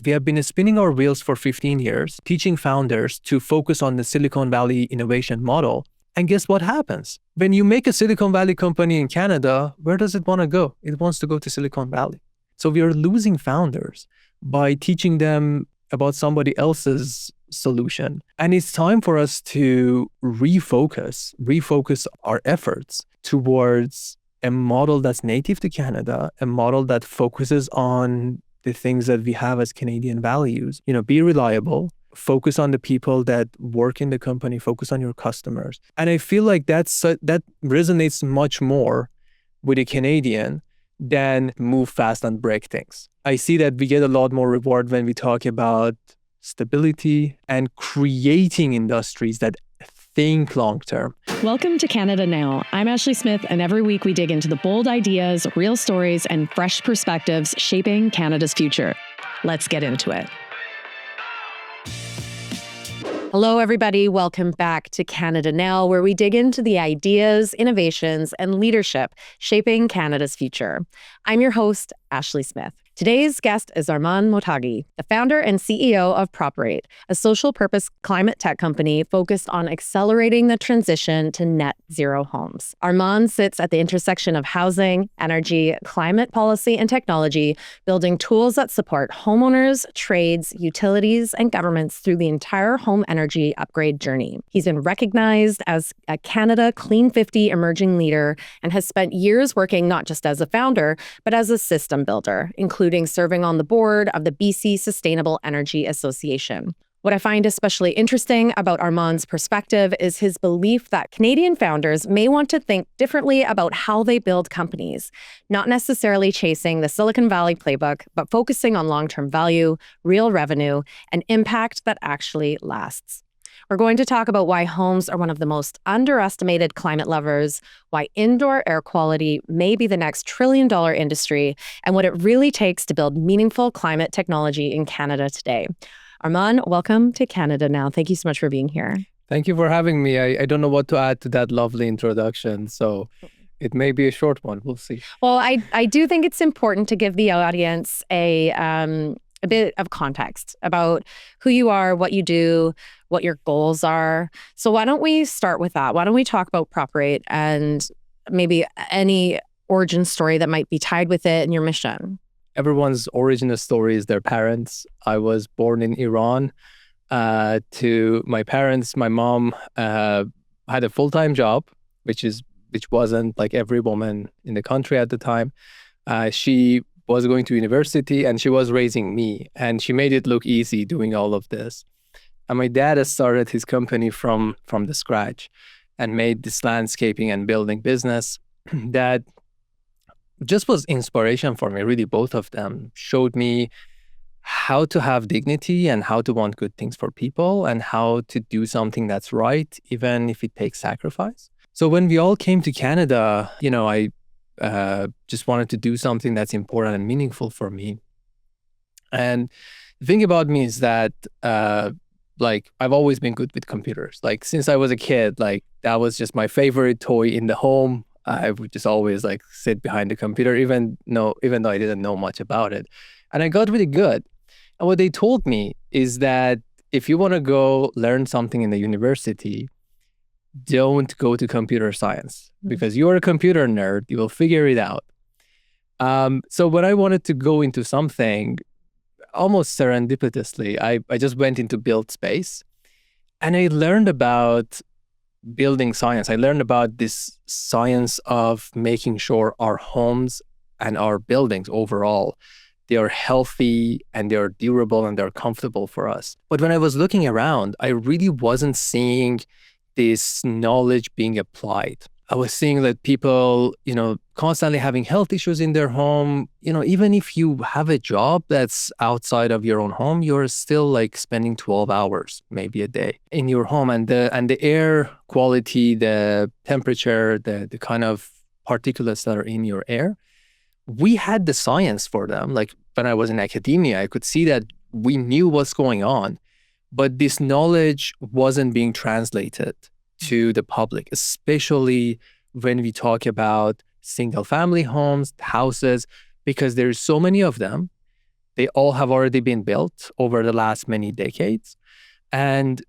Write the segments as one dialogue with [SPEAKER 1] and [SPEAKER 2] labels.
[SPEAKER 1] We have been spinning our wheels for 15 years, teaching founders to focus on the Silicon Valley innovation model. And guess what happens? When you make a Silicon Valley company in Canada, where does it want to go? It wants to go to Silicon Valley. So we are losing founders by teaching them about somebody else's solution. And it's time for us to refocus our efforts towards a model that's native to Canada, a model that focuses on the things that we have as Canadian values. Be reliable, focus on the people that work in the company, focus on your customers. And I feel like that resonates much more with a Canadian than move fast and break things. I see that we get a lot more reward when we talk about stability and creating industries that think long term.
[SPEAKER 2] Welcome to Canada Now. I'm Ashley Smith, and every week we dig into the bold ideas, real stories, and fresh perspectives shaping Canada's future. Let's get into it. Hello, everybody. Welcome back to Canada Now, where we dig into the ideas, innovations, and leadership shaping Canada's future. I'm your host, Ashley Smith. Today's guest is Arman Mottaghi, the founder and CEO of Properate, a social purpose climate tech company focused on accelerating the transition to net zero homes. Arman sits at the intersection of housing, energy, climate policy, and technology, building tools that support homeowners, trades, utilities, and governments through the entire home energy upgrade journey. He's been recognized as a Canada Clean 50 emerging leader and has spent years working not just as a founder, but as a system builder, including serving on the board of the BC Sustainable Energy Association. What I find especially interesting about Arman's perspective is his belief that Canadian founders may want to think differently about how they build companies, not necessarily chasing the Silicon Valley playbook, but focusing on long-term value, real revenue, and impact that actually lasts. We're going to talk about why homes are one of the most underestimated climate levers, why indoor air quality may be the next trillion-dollar industry, and what it really takes to build meaningful climate technology in Canada today. Arman, welcome to Canada Now. Thank you so much for being here.
[SPEAKER 1] Thank you for having me. I don't know what to add to that lovely introduction, so it may be a short one. We'll see.
[SPEAKER 2] Well, I do think it's important to give the audience a bit of context about who you are, what you do, what your goals are. So why don't we start with that? Why don't we talk about Properate and maybe any origin story that might be tied with it and your mission?
[SPEAKER 1] Everyone's origin story is their parents. I was born in Iran to my parents. My mom had a full-time job, which wasn't like every woman in the country at the time. She was going to university and she was raising me, and she made it look easy doing all of this. And my dad has started his company from the scratch and made this landscaping and building business that just was inspiration for me. Really, both of them showed me how to have dignity and how to want good things for people and how to do something that's right, even if it takes sacrifice. So when we all came to Canada, I just wanted to do something that's important and meaningful for me. And the thing about me is that I've always been good with computers. Like since I was a kid, that was just my favorite toy in the home. I would just always sit behind the computer, even though I didn't know much about it. And I got really good. And what they told me is that if you want to go learn something in the university, don't go to computer science because you're a computer nerd. You will figure it out. So when I wanted to go into something, almost serendipitously, I just went into build space, and I learned about building science. I learned about this science of making sure our homes and our buildings overall, they are healthy and they're durable and they're comfortable for us. But when I was looking around, I really wasn't seeing this knowledge being applied. I was seeing that people, constantly having health issues in their home. Even if you have a job that's outside of your own home, you're still spending 12 hours, maybe a day in your home. And the air quality, the temperature, the kind of particulates that are in your air, we had the science for them. Like when I was in academia, I could see that we knew what's going on, but this knowledge wasn't being translated to the public, especially when we talk about single family homes, houses, because there's so many of them They all have already been built over the last many decades. And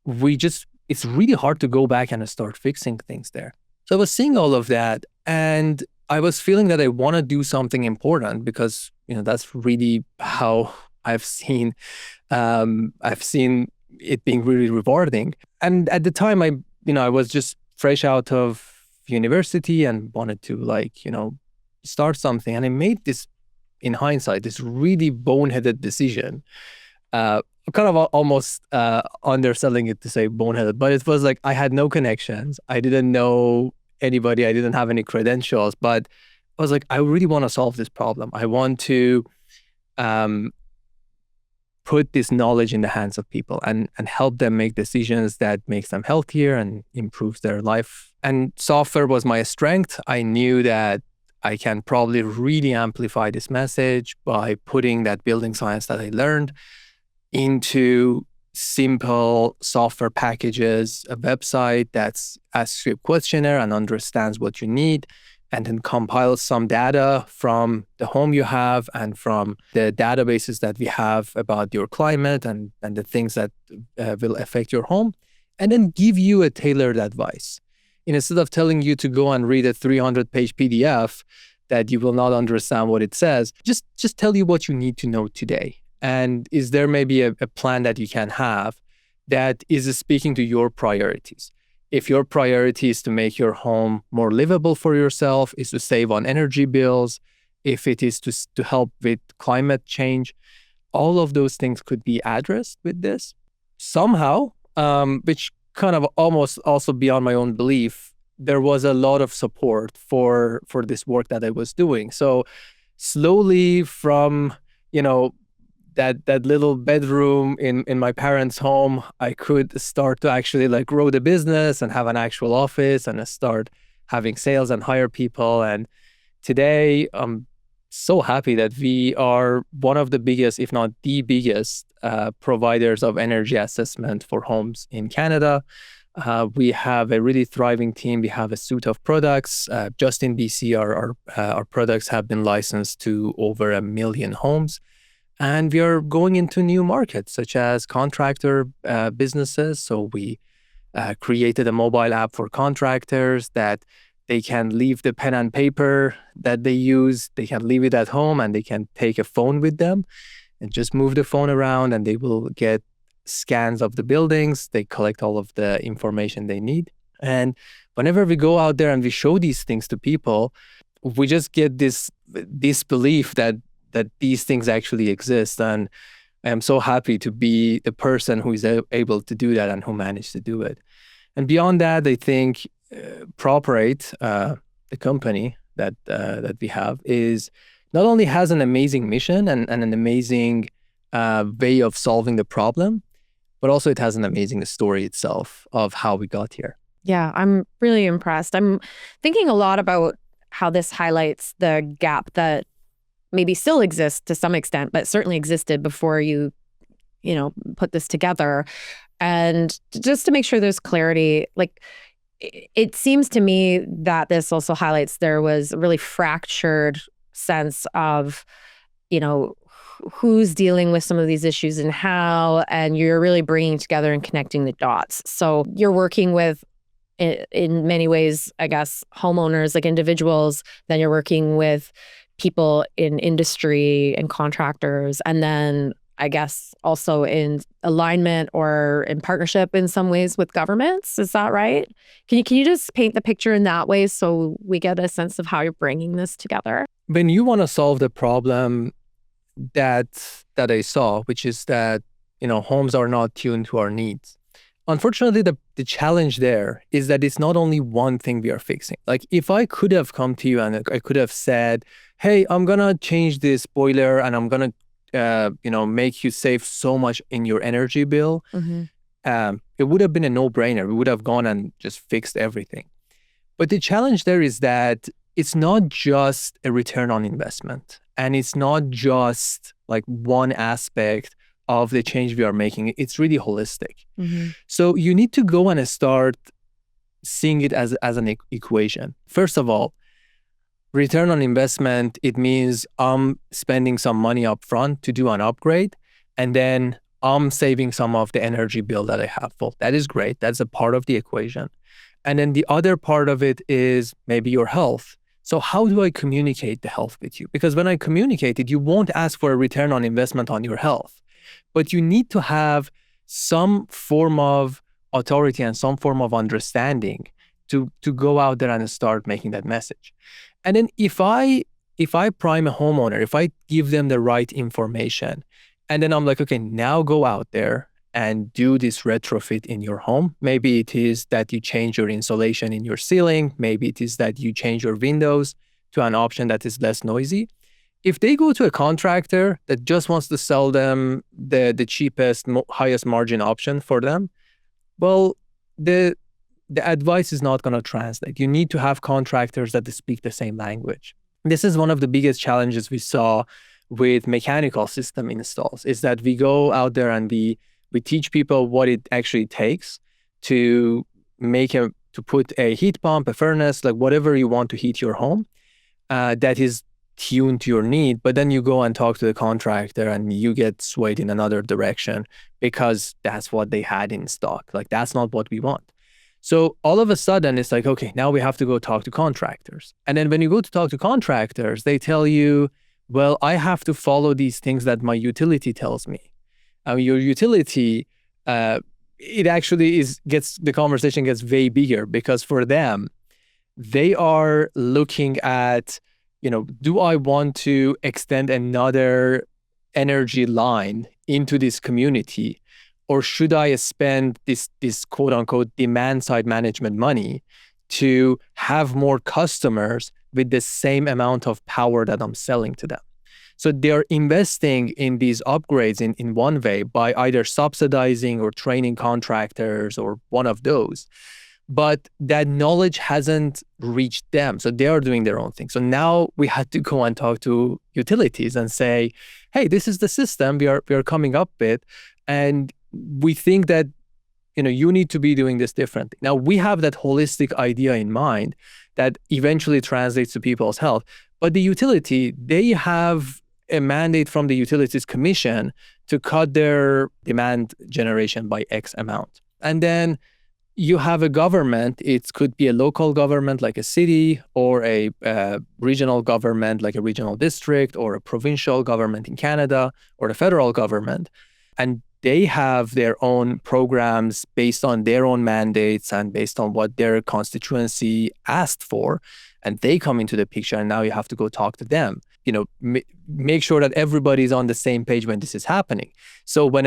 [SPEAKER 1] it's really hard to go back and start fixing things there. So I was seeing all of that, and I was feeling that I want to do something important because, that's really how I've seen it being really rewarding. And at the time, I was just fresh out of university and wanted to start something. And I made this, in hindsight, this really boneheaded decision. Kind of almost underselling it to say boneheaded, but it was like I had no connections. I didn't know anybody. I didn't have any credentials, but I was like, I really want to solve this problem. I want to put this knowledge in the hands of people and help them make decisions that makes them healthier and improves their life. And software was my strength. I knew that I can probably really amplify this message by putting that building science that I learned into simple software packages, a website that's asks you a questionnaire and understands what you need, and then compiles some data from the home you have and from the databases that we have about your climate and the things that will affect your home, and then give you a tailored advice. Instead of telling you to go and read a 300-page PDF that you will not understand what it says, just tell you what you need to know today. And is there maybe a plan that you can have that is speaking to your priorities? If your priority is to make your home more livable for yourself, is to save on energy bills, if it is to help with climate change, all of those things could be addressed with this. Somehow, which kind of almost also beyond my own belief, there was a lot of support for this work that I was doing. So slowly from, that little bedroom in my parents' home, I could start to actually grow the business and have an actual office and start having sales and hire people. And today, I'm so happy that we are one of the biggest, if not the biggest, providers of energy assessment for homes in Canada. We have a really thriving team. We have a suite of products. Just in BC, our products have been licensed to over 1 million homes. And we are going into new markets, such as contractor businesses. So we created a mobile app for contractors that they can leave the pen and paper that they use. They can leave it at home and they can take a phone with them and just move the phone around, and they will get scans of the buildings. They collect all of the information they need. And whenever we go out there and we show these things to people, we just get this belief that these things actually exist. And I am so happy to be the person who is able to do that and who managed to do it. And beyond that, I think Properate, the company that we have, is not only has an amazing mission and an amazing way of solving the problem, but also it has an amazing story itself of how we got here.
[SPEAKER 2] Yeah, I'm really impressed. I'm thinking a lot about how this highlights the gap that maybe still exists to some extent, but certainly existed before you put this together. And just to make sure there's clarity, it seems to me that this also highlights there was a really fractured sense of, who's dealing with some of these issues and how, and you're really bringing together and connecting the dots. So you're working with, in many ways, I guess, homeowners, like individuals, then you're working with people in industry and contractors, and then I guess also in alignment or in partnership in some ways with governments. Is that right? Can you just paint the picture in that way so we get a sense of how you're bringing this together?
[SPEAKER 1] When you want to solve the problem that I saw, which is that homes are not tuned to our needs. Unfortunately, the challenge there is that it's not only one thing we are fixing. Like if I could have come to you and I could have said, hey, I'm going to change this boiler and I'm going to, make you save so much in your energy bill. Mm-hmm. It would have been a no-brainer. We would have gone and just fixed everything. But the challenge there is that it's not just a return on investment. And it's not just like one aspect of the change we are making. It's really holistic. Mm-hmm. So you need to go and start seeing it as an equation. First of all, Return on investment, it means I'm spending some money up front to do an upgrade, and then I'm saving some of the energy bill that I have. Well, that is great. That's a part of the equation. And then the other part of it is maybe your health. So how do I communicate the health with you? Because when I communicate it, you won't ask for a return on investment on your health, but you need to have some form of authority and some form of understanding to go out there and start making that message. And then if I prime a homeowner, if I give them the right information, and then I'm like, okay, now go out there and do this retrofit in your home. Maybe it is that you change your insulation in your ceiling. Maybe it is that you change your windows to an option that is less noisy. If they go to a contractor that just wants to sell them the cheapest, highest margin option for them, well, the advice is not going to translate. You need to have contractors that speak the same language. This is one of the biggest challenges we saw with mechanical system installs, is that we go out there and we teach people what it actually takes to put a heat pump, a furnace, like whatever you want to heat your home, that is tuned to your need. But then you go and talk to the contractor and you get swayed in another direction because that's what they had in stock. Like, that's not what we want. So all of a sudden it's like, okay, now we have to go talk to contractors. And then when you go to talk to contractors, they tell you, well, I have to follow these things that my utility tells me. Your utility, it actually the conversation gets way bigger, because for them, they are looking at, do I want to extend another energy line into this community, or should I spend this quote unquote demand side management money to have more customers with the same amount of power that I'm selling to them? So they're investing in these upgrades in one way by either subsidizing or training contractors or one of those. But that knowledge hasn't reached them. So they are doing their own thing. So now we had to go and talk to utilities and say, hey, this is the system we are coming up with. And we think that, you need to be doing this differently. Now we have that holistic idea in mind that eventually translates to people's health. But the utility, they have a mandate from the Utilities Commission to cut their demand generation by X amount. And then you have a government. It could be a local government like a city, or a regional government like a regional district, or a provincial government in Canada, or the federal government. And they have their own programs based on their own mandates and based on what their constituency asked for. And they come into the picture, and now you have to go talk to them. Make sure that everybody's on the same page when this is happening. So when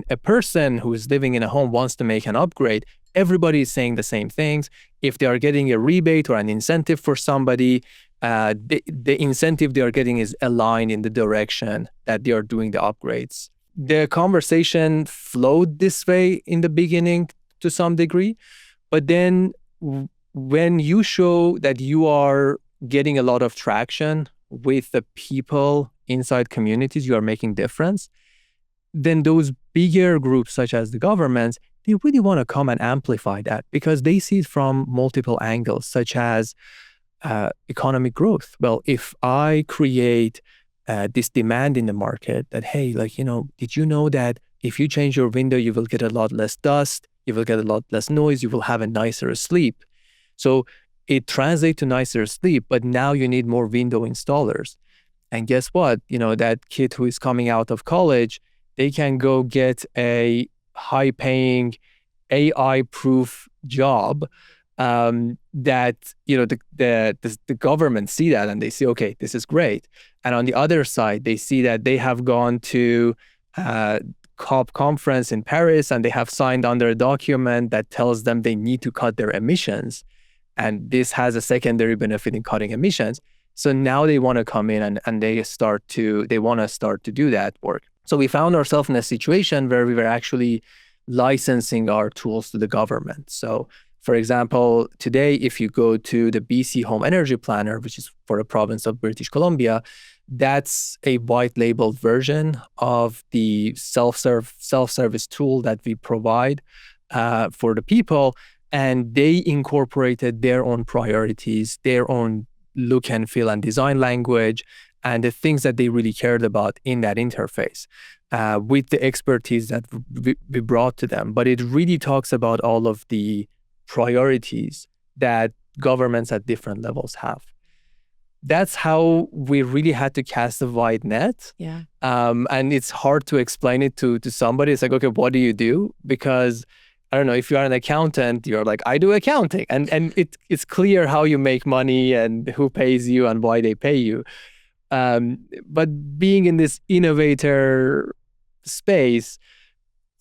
[SPEAKER 1] a person who is living in a home wants to make an upgrade, everybody is saying the same things. If they are getting a rebate or an incentive for somebody, the incentive they are getting is aligned in the direction that they are doing the upgrades. The conversation flowed this way in the beginning to some degree, but then when you show that you are getting a lot of traction with the people inside communities, you are making difference, then those bigger groups such as the governments, they really want to come and amplify that, because they see it from multiple angles, such as economic growth. Well, if I create this demand in the market that, hey, did you know that if you change your window, you will get a lot less dust, you will get a lot less noise, you will have a nicer sleep. So it translates to nicer sleep, but now you need more window installers. And guess what? That kid who is coming out of college, they can go get a high-paying AI-proof job that the government see that and they see, okay, this is great. And on the other side, they see that they have gone to COP conference in Paris and they have signed under a document that tells them they need to cut their emissions. And this has a secondary benefit in cutting emissions. So now they want to come in and they want to start to do that work. So we found ourselves in a situation where we were actually licensing our tools to the government. So for example, today, if you go to the BC Home Energy Planner, which is for the province of British Columbia, that's a white labeled version of the self-service tool that we provide for the people. And they incorporated their own priorities, their own look and feel and design language and the things that they really cared about in that interface with the expertise that we brought to them. But it really talks about all of the priorities that governments at different levels have. That's how we really had to cast a wide net.
[SPEAKER 2] Yeah.
[SPEAKER 1] And it's hard to explain it to somebody. It's like, okay, what do you do? Because I don't know, if you are an accountant, you're like, I do accounting. And it's clear how you make money and who pays you and why they pay you. But being in this innovator space,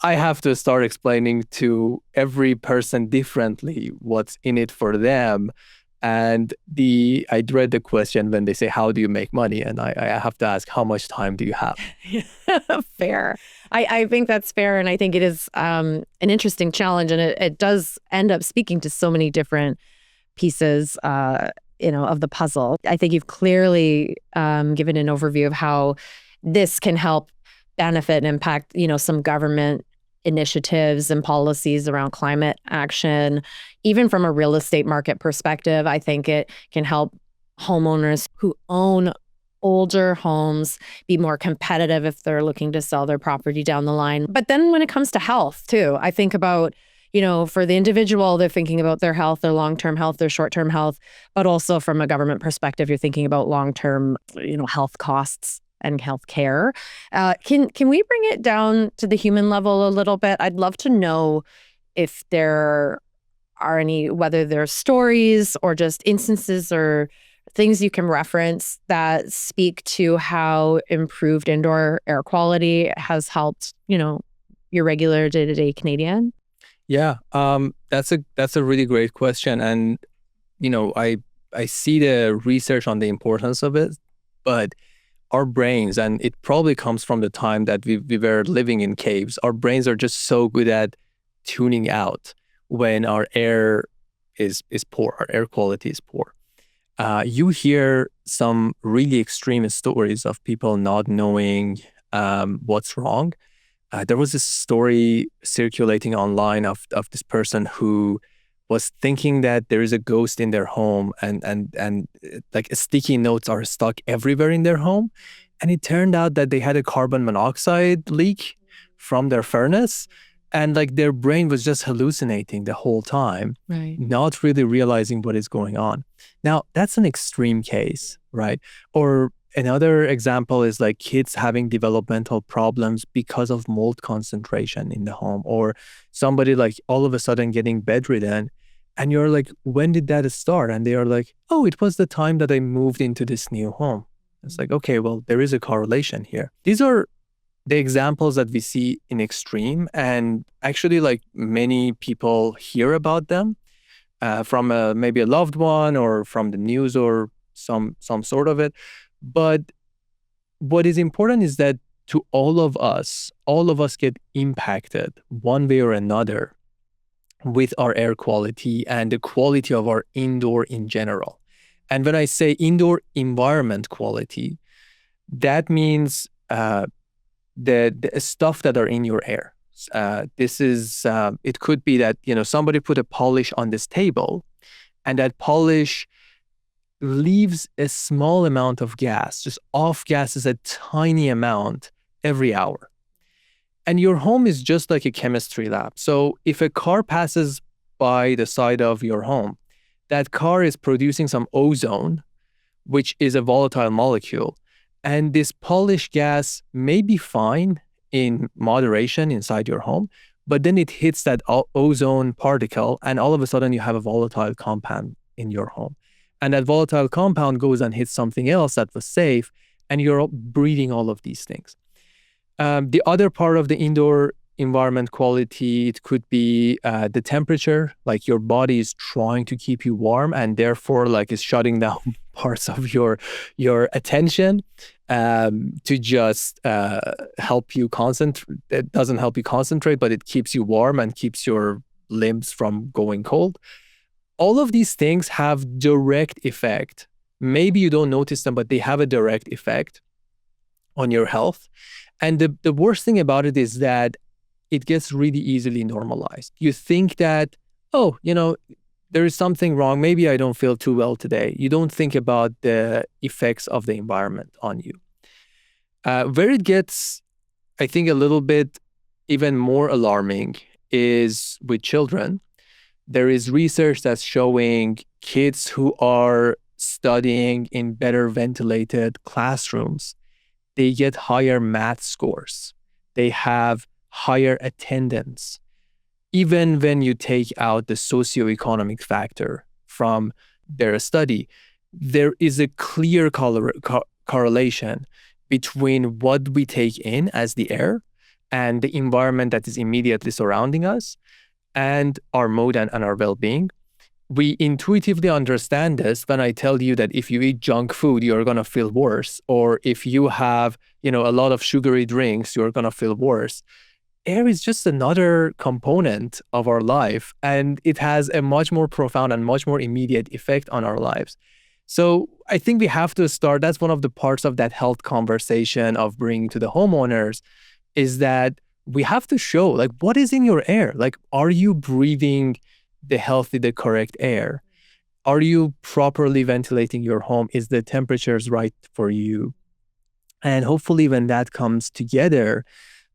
[SPEAKER 1] I have to start explaining to every person differently what's in it for them. And I dread the question when they say, how do you make money? And I have to ask, how much time do you have?
[SPEAKER 2] Fair. I think that's fair. And I think it is an interesting challenge. And it does end up speaking to so many different pieces of the puzzle. I think you've clearly given an overview of how this can help benefit and impact, some government initiatives and policies around climate action. Even from a real estate market perspective, I think it can help homeowners who own older homes be more competitive if they're looking to sell their property down the line. But then when it comes to health too, I think about, for the individual, they're thinking about their health, their long-term health, their short-term health, but also from a government perspective, you're thinking about long-term, health costs and health care. Can we bring it down to the human level a little bit? I'd love to know if there are any, whether there's stories or just instances or things you can reference that speak to how improved indoor air quality has helped, your regular day-to-day Canadian.
[SPEAKER 1] Yeah, that's a really great question. And, I see the research on the importance of it, but our brains, and it probably comes from the time that we were living in caves, our brains are just so good at tuning out when our air is poor, our air quality is poor. You hear some really extreme stories of people not knowing what's wrong. There was this story circulating online of this person who was thinking that there is a ghost in their home and like sticky notes are stuck everywhere in their home. And it turned out that they had a carbon monoxide leak from their furnace. And like their brain was just hallucinating the whole time,
[SPEAKER 2] right,
[SPEAKER 1] not really realizing what is going on. Now, that's an extreme case, right? Or another example is like kids having developmental problems because of mold concentration in the home, or somebody like all of a sudden getting bedridden. And you're like, when did that start? And they are like, oh, it was the time that I moved into this new home. It's like, okay, well, there is a correlation here. These are the examples that we see in extreme, and actually like many people hear about them from maybe a loved one or from the news or some sort of it. But what is important is that to all of us get impacted one way or another with our air quality and the quality of our indoor in general. And when I say indoor environment quality, that means the stuff that are in your air. This is, it could be that, somebody put a polish on this table and that polish leaves a small amount of gas, just off gases a tiny amount every hour. And your home is just like a chemistry lab. So if a car passes by the side of your home, that car is producing some ozone, which is a volatile molecule. And this polish gas may be fine in moderation inside your home, but then it hits that ozone particle, and all of a sudden you have a volatile compound in your home. And that volatile compound goes and hits something else that was safe, and you're breathing all of these things. The other part of the indoor environment quality, it could be the temperature, like your body is trying to keep you warm and therefore like is shutting down parts of your attention to just help you concentrate. It doesn't help you concentrate, but it keeps you warm and keeps your limbs from going cold. All of these things have direct effect. Maybe you don't notice them, but they have a direct effect on your health. And the worst thing about it is that it gets really easily normalized. You think that, there is something wrong. Maybe I don't feel too well today. You don't think about the effects of the environment on you. Where it gets, I think, a little bit even more alarming is with children. There is research that's showing kids who are studying in better ventilated classrooms, they get higher math scores. They have higher attendance. Even when you take out the socioeconomic factor from their study, there is a clear correlation between what we take in as the air and the environment that is immediately surrounding us and our mood and our well-being. We intuitively understand this when I tell you that if you eat junk food, you're going to feel worse. Or if you have, a lot of sugary drinks, you're going to feel worse. Air is just another component of our life, and it has a much more profound and much more immediate effect on our lives. So I think we have to start, that's one of the parts of that health conversation of bringing to the homeowners, is that we have to show, like, what is in your air? Like, are you breathing the correct air? Are you properly ventilating your home? Is the temperatures right for you? And hopefully when that comes together,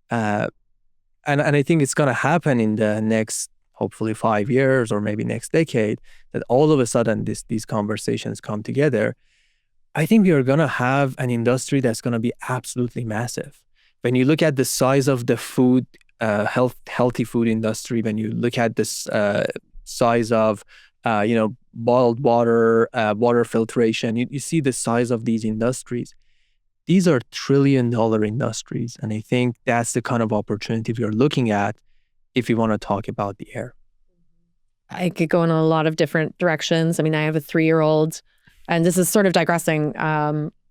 [SPEAKER 1] and I think it's going to happen in the next, hopefully 5 years or maybe next decade, that all of a sudden these conversations come together. I think we are going to have an industry that's going to be absolutely massive. When you look at the size of the food, healthy food industry, when you look at this size of, boiled water, water filtration, you see the size of these industries. These are trillion-dollar industries. And I think that's the kind of opportunity we are looking at if we want to talk about the air.
[SPEAKER 2] I could go in a lot of different directions. I mean, I have a 3-year-old, and this is sort of digressing.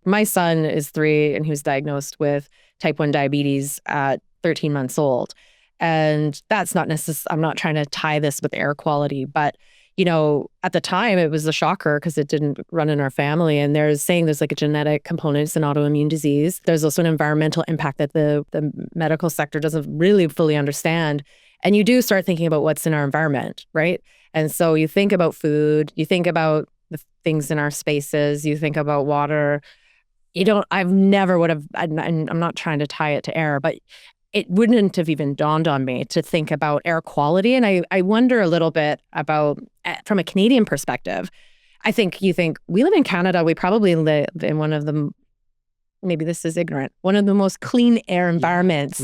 [SPEAKER 2] My son is 3, and he was diagnosed with type 1 diabetes at 13 months old. And that's not I'm not trying to tie this with air quality, but at the time it was a shocker because it didn't run in our family. And there's like a genetic component, it's an autoimmune disease. There's also an environmental impact that the medical sector doesn't really fully understand. And you do start thinking about what's in our environment, right? And so you think about food, you think about the things in our spaces, you think about water. I'm not trying to tie it to air, but it wouldn't have even dawned on me to think about air quality. And I wonder a little bit about, from a Canadian perspective, I think you think we live in Canada, we probably live in one of the, maybe this is ignorant, one of the most clean air environments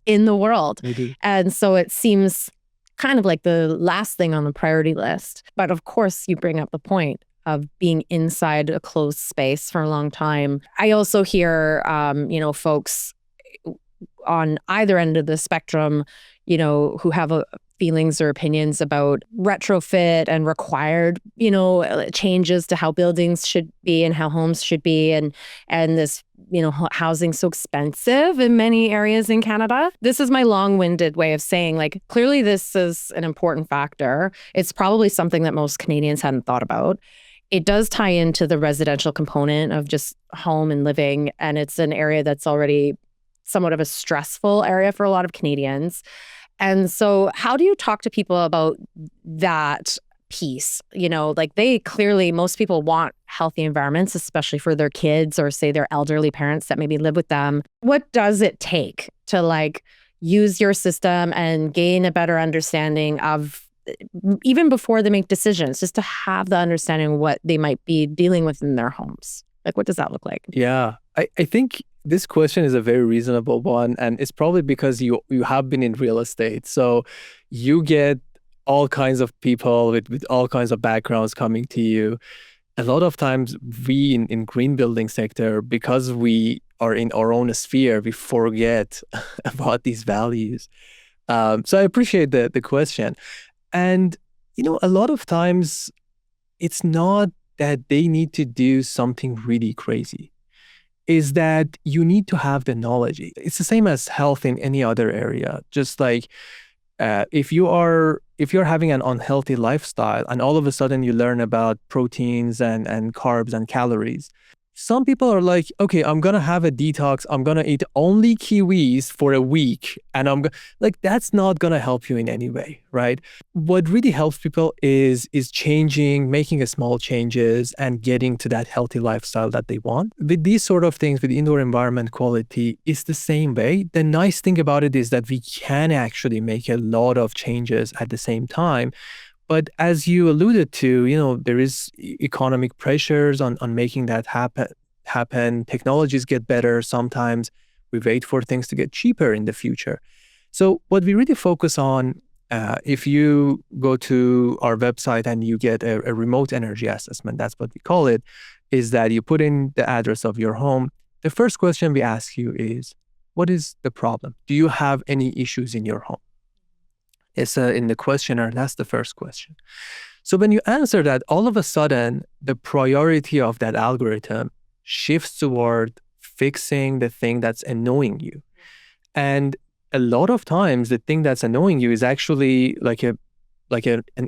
[SPEAKER 2] in the world. And so it seems kind of like the last thing on the priority list. But of course, you bring up the point of being inside a closed space for a long time. I also hear, folks on either end of the spectrum, who have feelings or opinions about retrofit and required, changes to how buildings should be and how homes should be. And this, housing's so expensive in many areas in Canada. This is my long-winded way of saying, like, clearly this is an important factor. It's probably something that most Canadians hadn't thought about. It does tie into the residential component of just home and living. And it's an area that's already somewhat of a stressful area for a lot of Canadians. And so how do you talk to people about that piece? Most people want healthy environments, especially for their kids or say their elderly parents that maybe live with them. What does it take to use your system and gain a better understanding of, even before they make decisions, just to have the understanding of what they might be dealing with in their homes? What does that look like?
[SPEAKER 1] Yeah, I think this question is a very reasonable one, and it's probably because you have been in real estate. So you get all kinds of people with all kinds of backgrounds coming to you. A lot of times we in green building sector, because we are in our own sphere, we forget about these values. So I appreciate the question. And, a lot of times it's not that they need to do something really crazy. Is that you need to have the knowledge. It's the same as health in any other area. Just like if you're having an unhealthy lifestyle and all of a sudden you learn about proteins and carbs and calories, Some people are like, okay, I'm going to have a detox. I'm going to eat only kiwis for a week. And like, that's not going to help you in any way, right? What really helps people is changing, making a small changes and getting to that healthy lifestyle that they want. With these sort of things, with indoor environment quality, it's the same way. The nice thing about it is that we can actually make a lot of changes at the same time. But as you alluded to, there is economic pressures on making that happen. Technologies get better. Sometimes we wait for things to get cheaper in the future. So what we really focus on, if you go to our website and you get a remote energy assessment, that's what we call it, is that you put in the address of your home. The first question we ask you is, what is the problem? Do you have any issues in your home? It's in the questionnaire, that's the first question. So when you answer that, all of a sudden, the priority of that algorithm shifts toward fixing the thing that's annoying you. And a lot of times, the thing that's annoying you is actually like an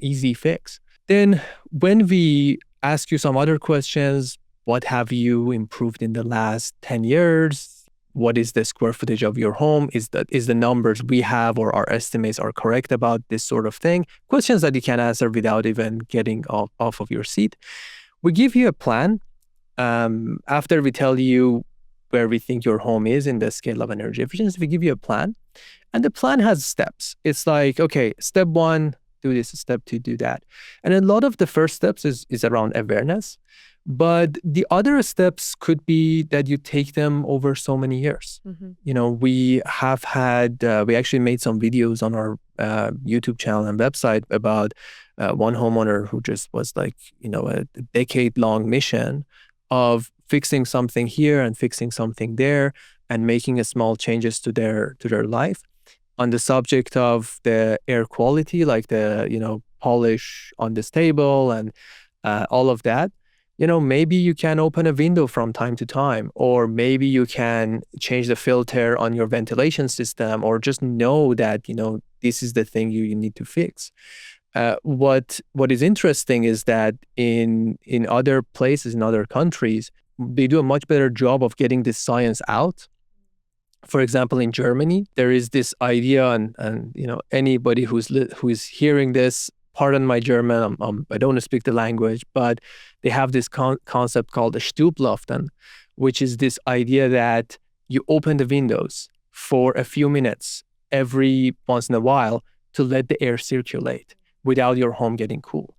[SPEAKER 1] easy fix. Then when we ask you some other questions, what have you improved in the last 10 years? What is the square footage of your home? Is the numbers we have or our estimates are correct about this sort of thing? Questions that you can answer without even getting off of your seat. We give you a plan. After we tell you where we think your home is in the scale of energy efficiency, we give you a plan. And the plan has steps. It's like, okay, step 1, do this, step 2, do that. And a lot of the first steps is around awareness. But the other steps could be that you take them over so many years. Mm-hmm. We have had, we actually made some videos on our YouTube channel and website about one homeowner who just was like, a decade-long mission of fixing something here and fixing something there and making a small changes to their life. On the subject of the air quality, like the, polish on this table and all of that. Maybe you can open a window from time to time, or maybe you can change the filter on your ventilation system, or just know that, this is the thing you need to fix. What is interesting is that in other places, in other countries, they do a much better job of getting this science out. For example, in Germany, there is this idea, and anybody who is hearing this, pardon my German, I don't speak the language, but they have this concept called the Stubluften, which is this idea that you open the windows for a few minutes every once in a while to let the air circulate without your home getting cool.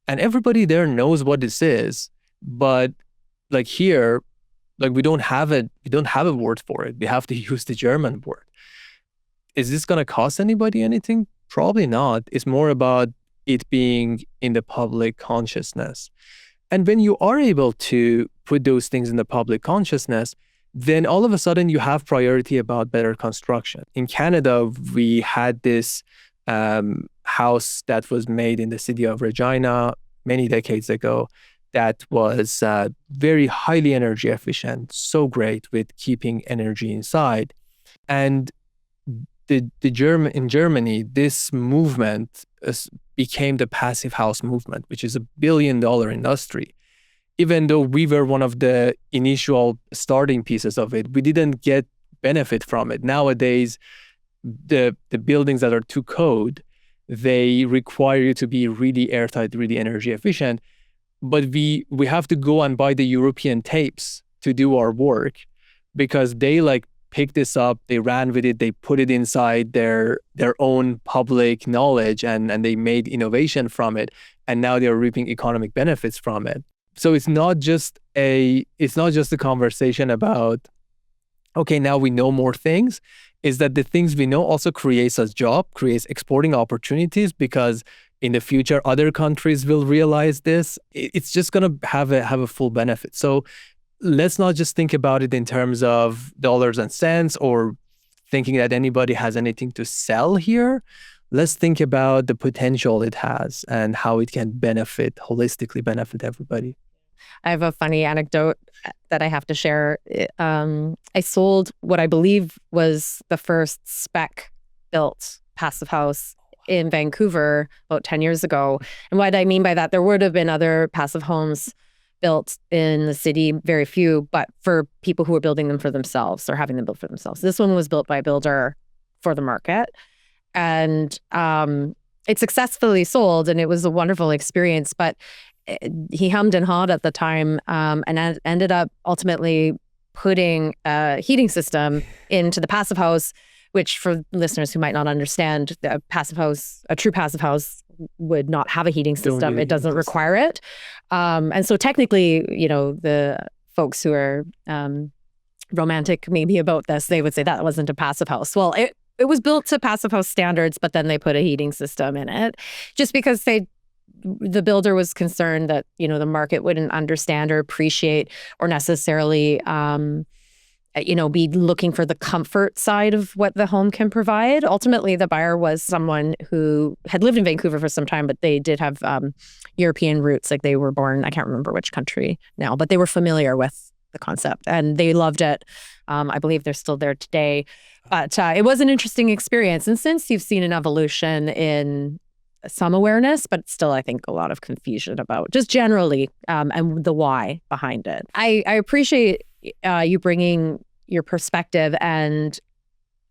[SPEAKER 1] And everybody there knows what this is, but like here, like we don't have a word for it. We have to use the German word. Is this going to cost anybody anything? Probably not. It's more about it being in the public consciousness. And when you are able to put those things in the public consciousness, then all of a sudden you have priority about better construction. In Canada, we had this house that was made in the city of Regina many decades ago that was very highly energy efficient, so great with keeping energy inside. And in Germany, this movement became the passive house movement, which is $1 billion industry. Even though we were one of the initial starting pieces of it, we didn't get benefit from it. Nowadays, the buildings that are to code, they require you to be really airtight, really energy efficient. But we have to go and buy the European tapes to do our work, because they picked this up, they ran with it, they put it inside their own public knowledge, and they made innovation from it, and now they're reaping economic benefits from it. So it's not just a conversation about, okay, now we know more things. Is that the things we know also creates us job, creates exporting opportunities, because in the future other countries will realize this. It's just going to have a full benefit. So let's not just think about it in terms of dollars and cents or thinking that anybody has anything to sell here. Let's think about the potential it has and how it can holistically benefit everybody.
[SPEAKER 2] I have a funny anecdote that I have to share. I sold what I believe was the first spec-built passive house in Vancouver about 10 years ago. And what I mean by that, there would have been other passive homes built in the city, very few, but for people who are building them for themselves or having them built for themselves. This one was built by a builder for the market. And it successfully sold, and it was a wonderful experience. But he hummed and hawed at the time, and ended up ultimately putting a heating system into the passive house, which for listeners who might not understand, a true passive house would not have a heating system. It doesn't require it. And so technically, the folks who are romantic maybe about this, they would say that wasn't a passive house. Well, it was built to passive house standards, but then they put a heating system in it just because the builder was concerned that, the market wouldn't understand or appreciate or necessarily, be looking for the comfort side of what the home can provide. Ultimately, the buyer was someone who had lived in Vancouver for some time, but they did have European roots. Like they were born, I can't remember which country now, but they were familiar with the concept and they loved it. I believe they're still there today. But it was an interesting experience. And since you've seen an evolution in some awareness, but still, I think a lot of confusion about just generally and the why behind it. I appreciate you bringing your perspective. And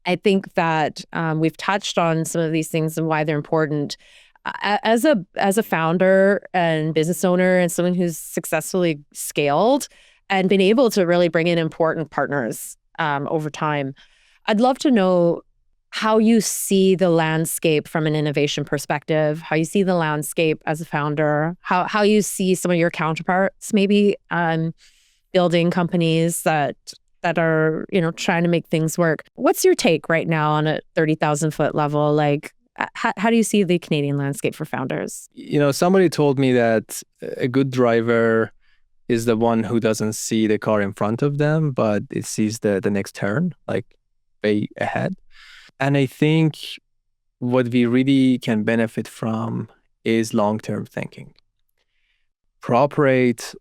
[SPEAKER 2] I think that we've touched on some of these things and why they're important. As a founder and business owner and someone who's successfully scaled and been able to really bring in important partners over time, I'd love to know how you see the landscape from an innovation perspective, how you see the landscape as a founder, how you see some of your counterparts maybe building companies that are, trying to make things work. What's your take right now on a 30,000 foot level? Like, how do you see the Canadian landscape for founders?
[SPEAKER 1] Somebody told me that a good driver is the one who doesn't see the car in front of them, but it sees the next turn, like way ahead. And I think what we really can benefit from is long-term thinking. Properate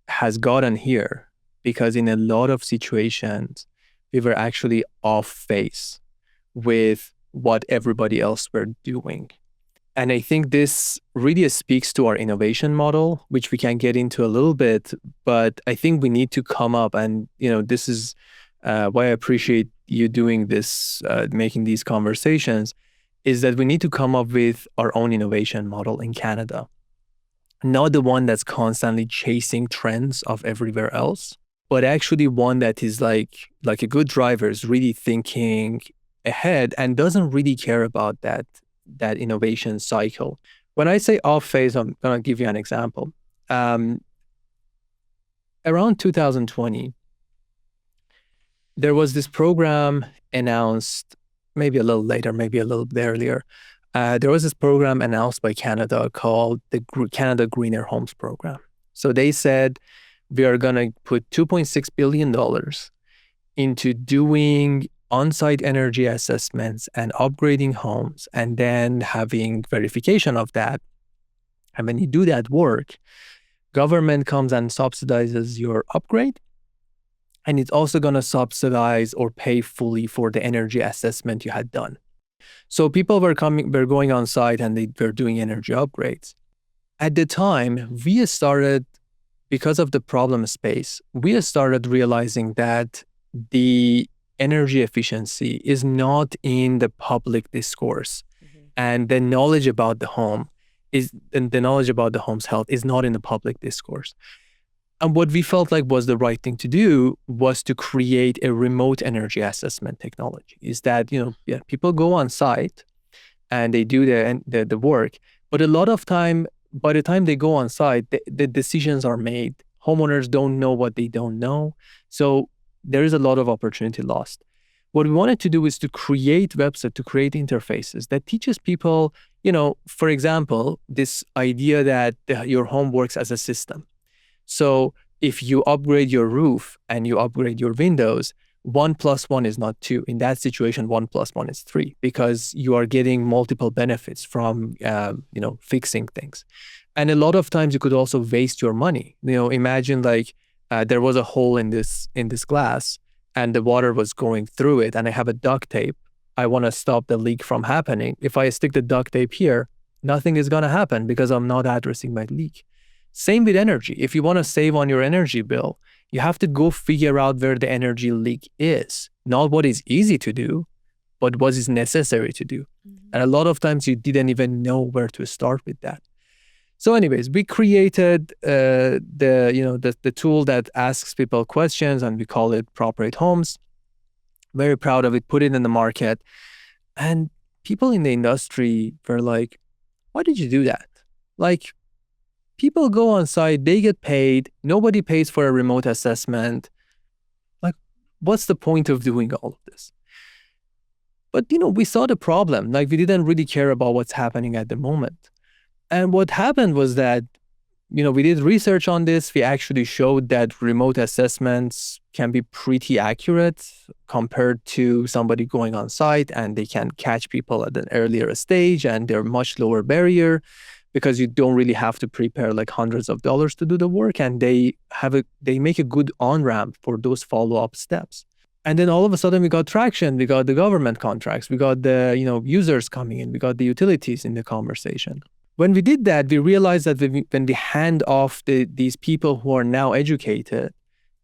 [SPEAKER 1] has gotten here because in a lot of situations, we were actually off base with what everybody else were doing. And I think this really speaks to our innovation model, which we can get into a little bit, but I think we need to come up and, this is why I appreciate you doing this, making these conversations, is that we need to come up with our own innovation model in Canada. Not the one that's constantly chasing trends of everywhere else, but actually one that is like a good driver is really thinking ahead and doesn't really care about that innovation cycle. When I say off phase, I'm going to give you an example. Around 2020, there was this program announced, maybe a little later, maybe a little bit earlier. There was this program announced by Canada called the Canada Greener Homes Program. So they said, we are going to put $2.6 billion into doing on-site energy assessments and upgrading homes and then having verification of that. And when you do that work, government comes and subsidizes your upgrade. And it's also going to subsidize or pay fully for the energy assessment you had done. So people were going on site and they were doing energy upgrades. At the time, we started, because of the problem space, we started realizing that the energy efficiency is not in the public discourse. Mm-hmm. And the knowledge about the home's health is not in the public discourse. And what we felt like was the right thing to do was to create a remote energy assessment technology. Is that, people go on site and they do the work, but a lot of time, by the time they go on site, the decisions are made. Homeowners don't know what they don't know. So there is a lot of opportunity lost. What we wanted to do is to create websites, to create interfaces that teaches people, for example, this idea that your home works as a system. So if you upgrade your roof and you upgrade your windows, 1 + 1 is not 2. In that situation, 1 + 1 is 3 because you are getting multiple benefits from, fixing things. And a lot of times you could also waste your money. Imagine there was a hole in this glass and the water was going through it and I have a duct tape. I want to stop the leak from happening. If I stick the duct tape here, nothing is going to happen because I'm not addressing my leak. Same with energy. If you want to save on your energy bill, you have to go figure out where the energy leak is, not what is easy to do, but what is necessary to do. And a lot of times you didn't even know where to start with that. So anyways, we created the tool that asks people questions, and we call it Properate Homes. Very proud of it, put it in the market. And people in the industry were like, why did you do that? Like, people go on site, they get paid, nobody pays for a remote assessment. Like, what's the point of doing all of this? But, we saw the problem. Like, we didn't really care about what's happening at the moment. And what happened was that, we did research on this. We actually showed that remote assessments can be pretty accurate compared to somebody going on site, and they can catch people at an earlier stage, and they're much lower barrier because you don't really have to prepare like hundreds of dollars to do the work, and they make a good on-ramp for those follow-up steps. And then all of a sudden we got traction, we got the government contracts, we got the users coming in, we got the utilities in the conversation. When we did that, we realized that when we hand off these people who are now educated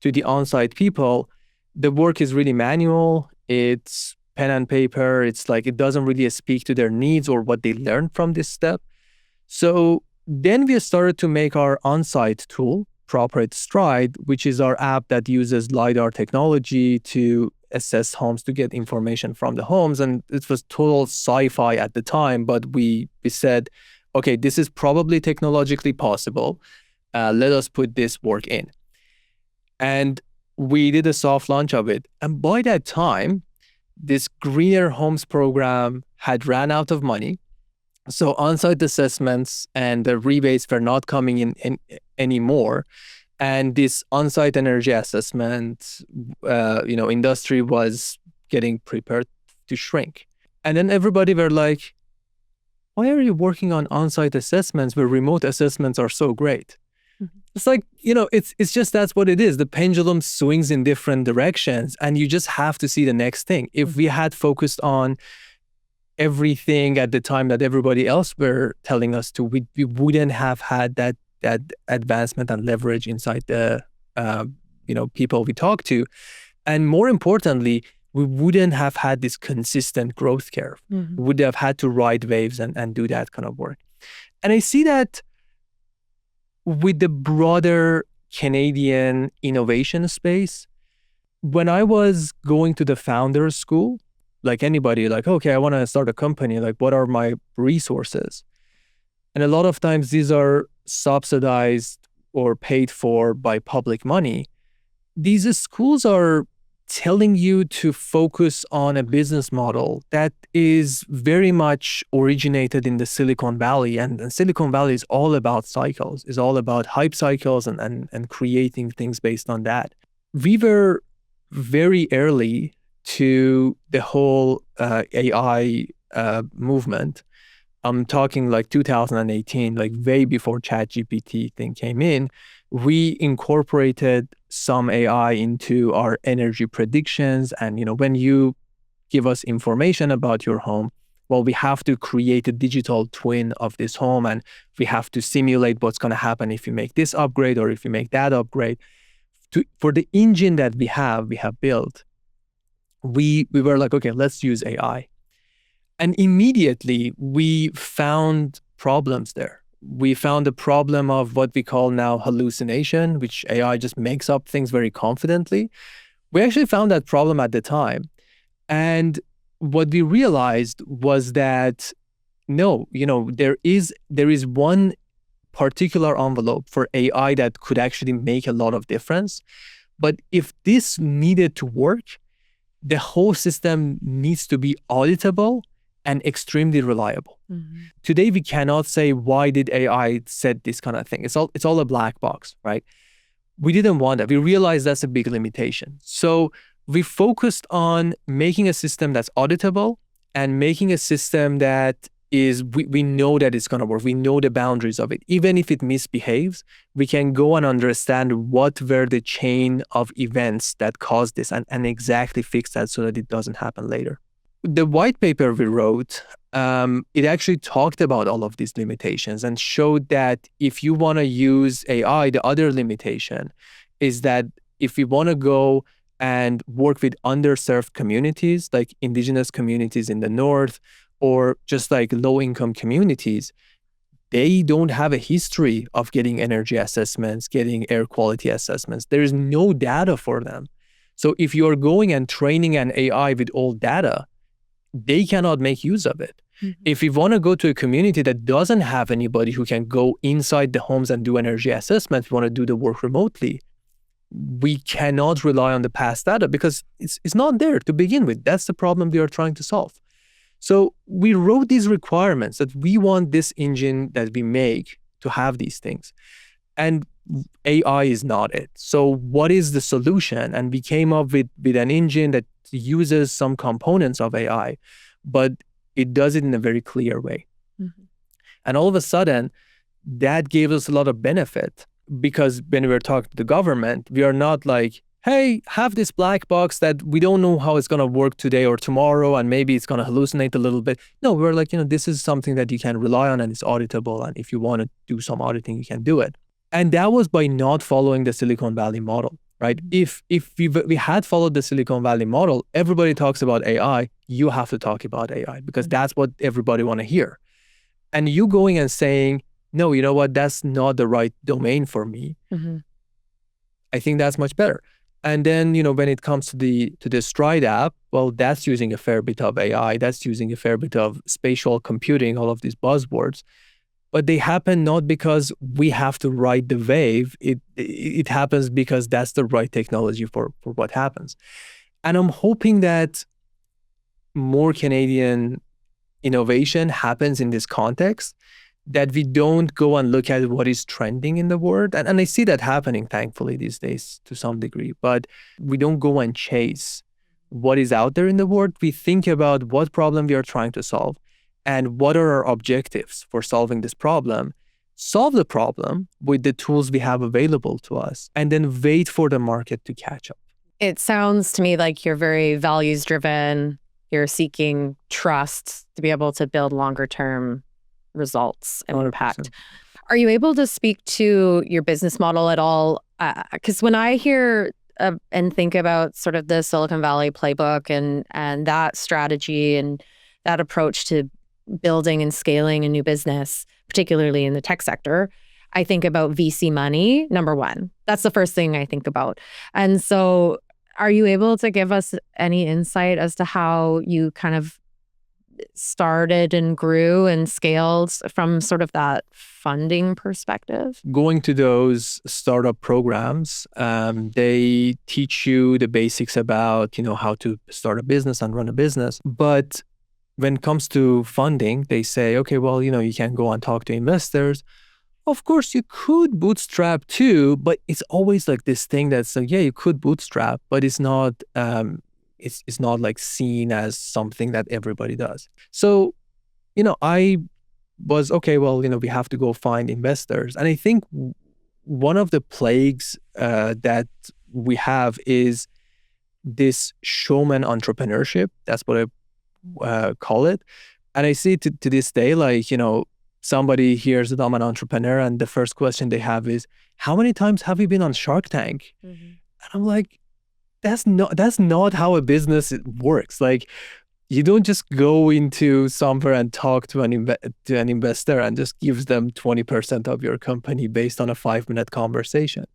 [SPEAKER 1] to the on-site people, the work is really manual. It's pen and paper. It's like it doesn't really speak to their needs or what they learned from this step. So then we started to make our on-site tool, Properate Stride, which is our app that uses LiDAR technology to assess homes, to get information from the homes. And it was total sci-fi at the time, but we said, okay, this is probably technologically possible. Let us put this work in. And we did a soft launch of it. And by that time, this Greener Homes program had ran out of money. So on-site assessments and the rebates were not coming in anymore. And this on-site energy assessment, industry was getting prepared to shrink. And then everybody were like, why are you working on on-site assessments where remote assessments are so great? Mm-hmm. It's like, it's just that's what it is. The pendulum swings in different directions, and you just have to see the next thing. If we had focused on everything at the time that everybody else were telling us to, we wouldn't have had that advancement and leverage inside the people we talk to. And more importantly, we wouldn't have had this consistent growth curve. Mm-hmm. We would have had to ride waves and do that kind of work. And I see that with the broader Canadian innovation space. When I was going to the founders school, like anybody, like, okay, I want to start a company. Like, what are my resources? And a lot of times these are subsidized or paid for by public money. These schools are telling you to focus on a business model that is very much originated in the Silicon Valley. And Silicon Valley is all about cycles, is all about hype cycles and creating things based on that. We were very early to the whole AI movement. I'm talking like 2018, like way before ChatGPT thing came in. We incorporated some AI into our energy predictions. And, when you give us information about your home, well, we have to create a digital twin of this home, and we have to simulate what's going to happen if you make this upgrade or if you make that upgrade. For the engine that we have built, we were like, okay, let's use AI. And immediately we found problems there. We found a problem of what we call now hallucination, which AI just makes up things very confidently. We actually found that problem at the time. And what we realized was that, no, there is one particular envelope for AI that could actually make a lot of difference. But if this needed to work, the whole system needs to be auditable and extremely reliable. Mm-hmm. Today, we cannot say, why did AI said this kind of thing? It's all a black box, right? We didn't want that. We realized that's a big limitation. So we focused on making a system that's auditable and making a system that is, we know that it's going to work. We know the boundaries of it. Even if it misbehaves, we can go and understand what were the chain of events that caused this and exactly fix that so that it doesn't happen later. the white paper we wrote, it actually talked about all of these limitations and showed that if you want to use AI, the other limitation is that if we want to go and work with underserved communities, like indigenous communities in the north, or just like low-income communities, they don't have a history of getting energy assessments, getting air quality assessments. There is no data for them. So if you're going and training an AI with old data, they cannot make use of it. Mm-hmm. If you want to go to a community that doesn't have anybody who can go inside the homes and do energy assessment, we want to do the work remotely, we cannot rely on the past data because it's not there to begin with. That's the problem we are trying to solve. So we wrote these requirements that we want this engine that we make to have these things. And AI is not it. So what is the solution? And we came up with an engine that uses some components of AI, but it does it in a very clear way. Mm-hmm. And all of a sudden, that gave us a lot of benefit because when we were talking to the government, we are not like, hey, have this black box that we don't know how it's going to work today or tomorrow, and maybe it's going to hallucinate a little bit. No, we're like, this is something that you can rely on and it's auditable. And if you want to do some auditing, you can do it. And that was by not following the Silicon Valley model, right? If we had followed the Silicon Valley model, everybody talks about AI, you have to talk about AI because that's what everybody want to hear. And you going and saying, no, you know what, that's not the right domain for me. Mm-hmm. I think that's much better. And then, when it comes to the Stride app, well, that's using a fair bit of AI. That's using a fair bit of spatial computing, all of these buzzwords. But they happen not because we have to ride the wave. It happens because that's the right technology for what happens. And I'm hoping that more Canadian innovation happens in this context, that we don't go and look at what is trending in the world. And I see that happening, thankfully, these days to some degree. But we don't go and chase what is out there in the world. We think about what problem we are trying to solve and what are our objectives for solving this problem. Solve the problem with the tools we have available to us, and then wait for the market to catch up.
[SPEAKER 2] It sounds to me like you're very values-driven. You're seeking trust to be able to build longer-term results and 100%. Impact. Are you able to speak to your business model at all? Because when I hear and think about sort of the Silicon Valley playbook and that strategy and that approach to building and scaling a new business, particularly in the tech sector, I think about VC money, number one. That's the first thing I think about. And so are you able to give us any insight as to how you kind of started and grew and scaled from sort of that funding perspective?
[SPEAKER 1] Going to those startup programs, they teach you the basics about, how to start a business and run a business. But when it comes to funding, they say, okay, well, you can go and talk to investors. Of course, you could bootstrap too, but it's always like this thing that's like, yeah, you could bootstrap, but it's not it's not like seen as something that everybody does. So, I was, okay, well, we have to go find investors. And I think one of the plagues that we have is this showman entrepreneurship. That's what I call it. And I see to this day, like, somebody hears that I'm an entrepreneur and the first question they have is, how many times have you been on Shark Tank? Mm-hmm. And I'm like, that's not how a business works. Like, you don't just go into somewhere and talk to an investor and just gives them 20% of your company based on a 5-minute conversation.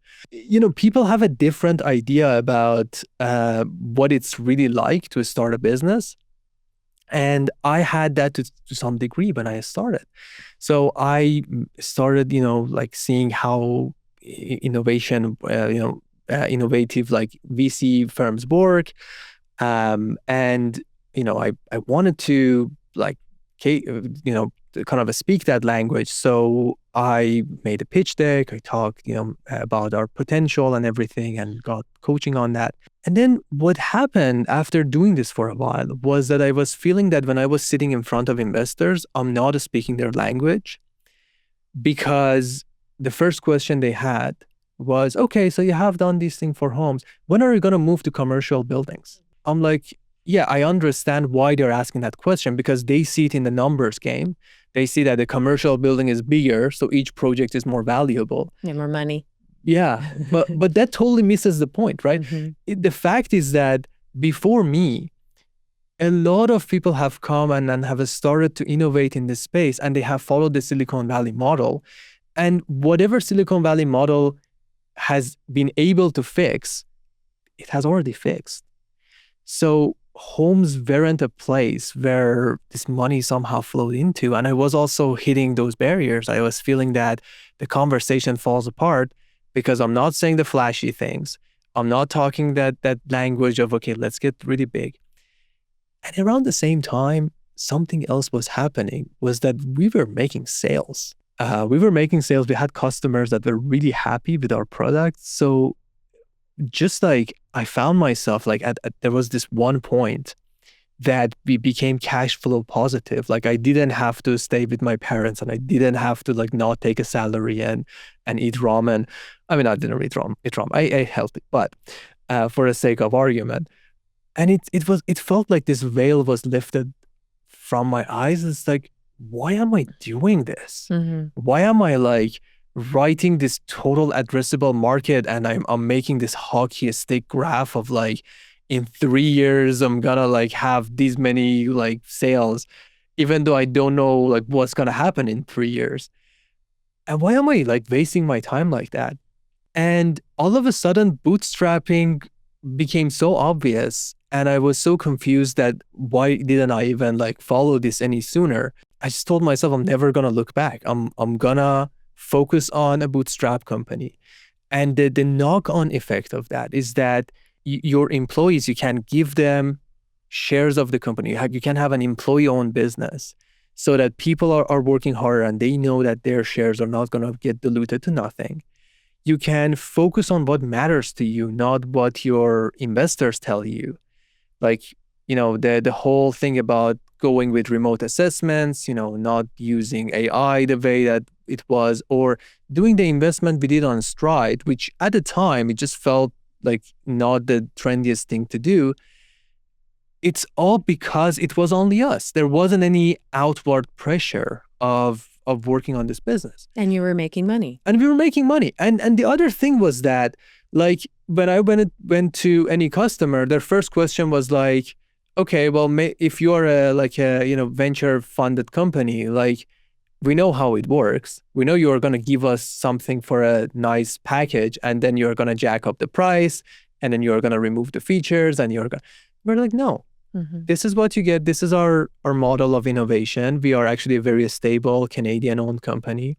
[SPEAKER 1] People have a different idea about what it's really like to start a business. And I had that to some degree when I started. So I started, like seeing how innovative like VC firms work. And, I wanted to like, kind of speak that language. So I made a pitch deck. I talked, about our potential and everything and got coaching on that. And then what happened after doing this for a while was that I was feeling that when I was sitting in front of investors, I'm not speaking their language, because the first question they had was, okay, so you have done this thing for homes. When are you going to move to commercial buildings? I'm like, yeah, I understand why they're asking that question, because they see it in the numbers game. They see that the commercial building is bigger, so each project is more valuable.
[SPEAKER 2] Yeah, more money.
[SPEAKER 1] Yeah, but that totally misses the point, right?
[SPEAKER 2] Mm-hmm.
[SPEAKER 1] The fact is that before me, a lot of people have come and have started to innovate in this space, and they have followed the Silicon Valley model. And whatever Silicon Valley model has been able to fix, it has already fixed. So homes weren't a place where this money somehow flowed into. And I was also hitting those barriers. I was feeling that the conversation falls apart because I'm not saying the flashy things. I'm not talking that language of, okay, let's get really big. And around the same time, something else was happening, was that we were making sales. We were making sales. We had customers that were really happy with our product. So just like I found myself like there was this one point that we became cash flow positive. Like I didn't have to stay with my parents, and I didn't have to like not take a salary and eat ramen. I mean, I didn't eat ramen. I ate healthy, but for the sake of argument. And it felt like this veil was lifted from my eyes. It's like, why am I doing this?
[SPEAKER 2] Mm-hmm.
[SPEAKER 1] Why am I like writing this total addressable market, and I'm making this hockey stick graph of like, in 3 years I'm gonna like have these many like sales, even though I don't know like what's gonna happen in 3 years. And why am I like wasting my time like that? And all of a sudden, bootstrapping became so obvious, and I was so confused that why didn't I even like follow this any sooner? I just told myself I'm never gonna look back. I'm gonna focus on a bootstrap company. And the knock-on effect of that is that your employees, you can give them shares of the company. You can have an employee-owned business so that people are working harder and they know that their shares are not gonna get diluted to nothing. You can focus on what matters to you, not what your investors tell you. Like, the whole thing about going with remote assessments, not using AI the way that it was, or doing the investment we did on Stride, which at the time, it just felt like not the trendiest thing to do. It's all because it was only us. There wasn't any outward pressure of working on this business.
[SPEAKER 2] And you were making money.
[SPEAKER 1] And we were making money. And the other thing was that, like, when I went to any customer, their first question was like, okay, well, if you're a venture funded company, like, we know how it works. We know you're going to give us something for a nice package, and then you're going to jack up the price, and then you're going to remove the features, and we're like, no.
[SPEAKER 2] Mm-hmm.
[SPEAKER 1] This is what you get. This is our model of innovation. We are actually a very stable Canadian-owned company,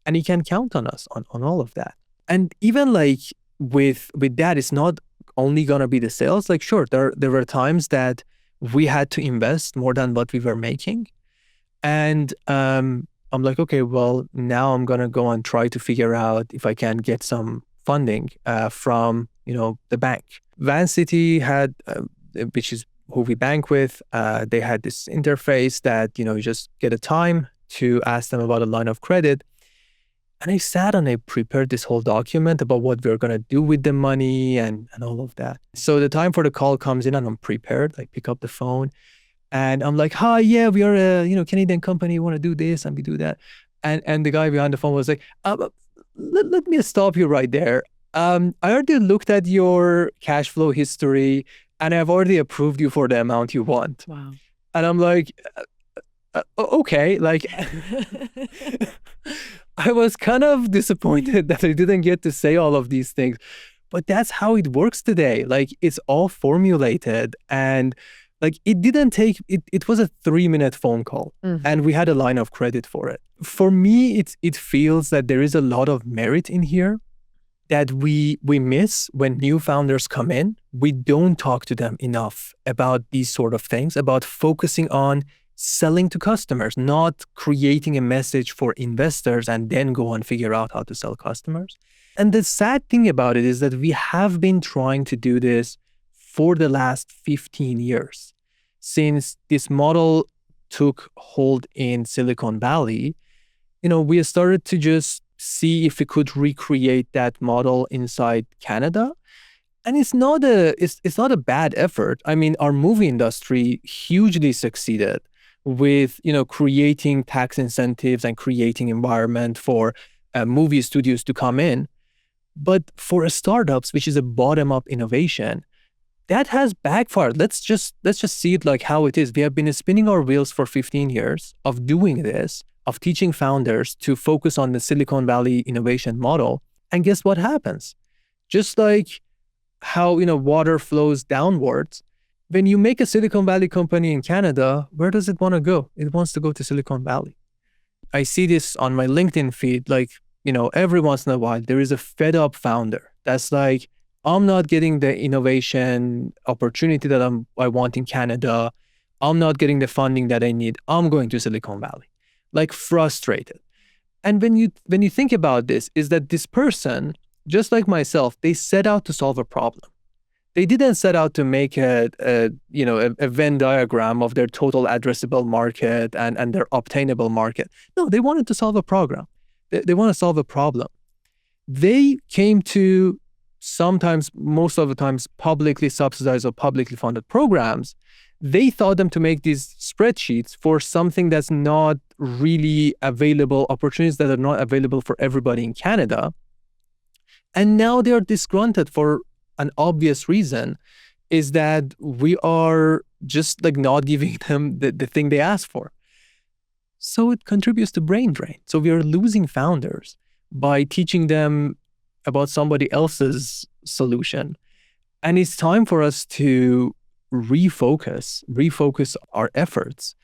[SPEAKER 1] and you can count on us on all of that. And even like with that, it's not only gonna be the sales. Like, sure, there were times that we had to invest more than what we were making, and I'm like, okay, well, now I'm gonna go and try to figure out if I can get some funding from the bank. Vancity had, which is who we bank with, they had this interface that, you just get a time to ask them about a line of credit. And I sat and I prepared this whole document about what we were going to do with the money and all of that. So the time for the call comes in and I'm prepared. I pick up the phone and I'm like, hi, yeah, we are a Canadian company. We want to do this and we do that. And the guy behind the phone was like, let me stop you right there. I already looked at your cash flow history, and I've already approved you for the amount you want.
[SPEAKER 2] Wow.
[SPEAKER 1] And I'm like, okay. Like, I was kind of disappointed that I didn't get to say all of these things. But that's how it works today. Like, it's all formulated. And like, it didn't take, it was a 3-minute phone call.
[SPEAKER 2] Mm-hmm.
[SPEAKER 1] And we had a line of credit for it. For me, it feels that there is a lot of merit in here that we miss when new founders come in. We don't talk to them enough about these sort of things, about focusing on selling to customers, not creating a message for investors and then go and figure out how to sell customers. And the sad thing about it is that we have been trying to do this for the last 15 years. Since this model took hold in Silicon Valley, we started to just see if we could recreate that model inside Canada. And it's not a bad effort. I mean, our movie industry hugely succeeded with, creating tax incentives and creating environment for movie studios to come in. But for startups, which is a bottom-up innovation, that has backfired. Let's just see it like how it is. We have been spinning our wheels for 15 years of doing this, of teaching founders to focus on the Silicon Valley innovation model. And guess what happens? Just like how, water flows downwards, when you make a Silicon Valley company in Canada, where does it want to go? It wants to go to Silicon Valley. I see this on my LinkedIn feed, like, every once in a while, there is a fed up founder that's like, I'm not getting the innovation opportunity that I want in Canada. I'm not getting the funding that I need. I'm going to Silicon Valley, like frustrated. And when you think about this, is that this person, just like myself, they set out to solve a problem. They didn't set out to make a Venn diagram of their total addressable market and their obtainable market. No, they wanted to solve a program. They want to solve a problem. They came to sometimes, most of the times, publicly subsidized or publicly funded programs. They thought them to make these spreadsheets for something that's not really available, opportunities that are not available for everybody in Canada. And now they're disgruntled for an obvious reason, is that we are just like not giving them the thing they asked for. So it contributes to brain drain. So we are losing founders by teaching them about somebody else's solution. And it's time for us to refocus our efforts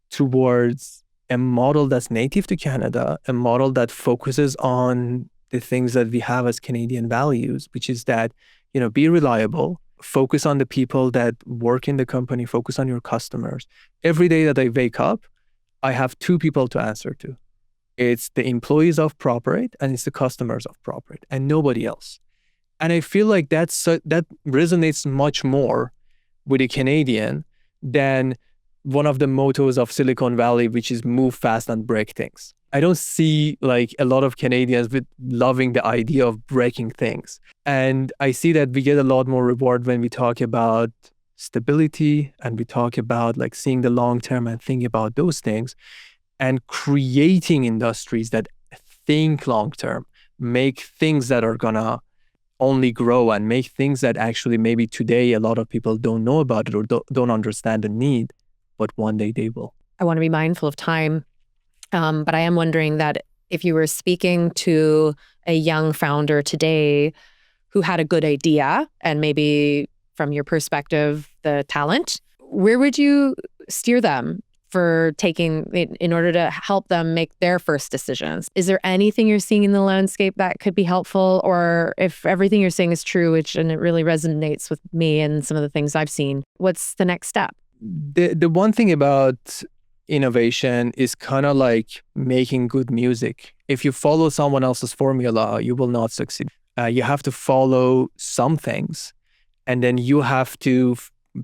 [SPEAKER 1] towards a model that's native to Canada, a model that focuses on the things that we have as Canadian values, which is that, be reliable, focus on the people that work in the company, focus on your customers. Every day that I wake up, I have two people to answer to. It's the employees of Properate and it's the customers of Properate and nobody else. And I feel like that resonates much more with a Canadian than one of the mottos of Silicon Valley, which is move fast and break things. I don't see like a lot of Canadians with loving the idea of breaking things. And I see that we get a lot more reward when we talk about stability and we talk about like seeing the long term and thinking about those things and creating industries that think long term, make things that are gonna only grow and make things that actually maybe today a lot of people don't know about it or don't understand the need, but one day they will.
[SPEAKER 2] I want to be mindful of time. But I am wondering that if you were speaking to a young founder today who had a good idea and maybe from your perspective, the talent, where would you steer them for taking in order to help them make their first decisions? Is there anything you're seeing in the landscape that could be helpful? Or if everything you're saying is true, and it really resonates with me and some of the things I've seen, what's the next step?
[SPEAKER 1] The one thing about innovation is kind of like making good music. If you follow someone else's formula, you will not succeed. You have to follow some things, and then you have to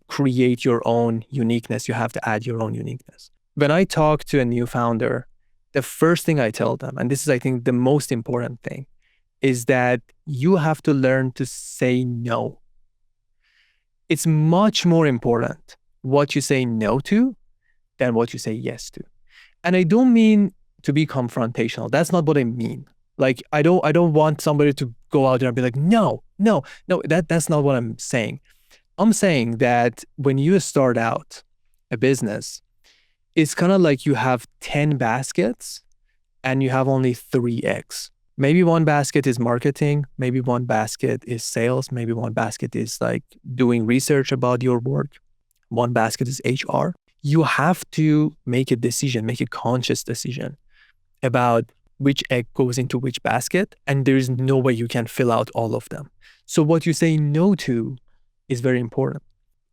[SPEAKER 1] create your own uniqueness. You have to add your own uniqueness. When I talk to a new founder, the first thing I tell them, and this is, I think, the most important thing, is that you have to learn to say no. It's much more important what you say no to than what you say yes to. And I don't mean to be confrontational. That's not what I mean. Like, I don't want somebody to go out there and be like, no, that's not what I'm saying. I'm saying that when you start out a business, it's kind of like you have 10 baskets and you have only 3 eggs. Maybe one basket is marketing, maybe one basket is sales, maybe one basket is like doing research about your work, one basket is HR. You have to make a decision, make a conscious decision about which egg goes into which basket, and there is no way you can fill out all of them. So what you say no to is very important.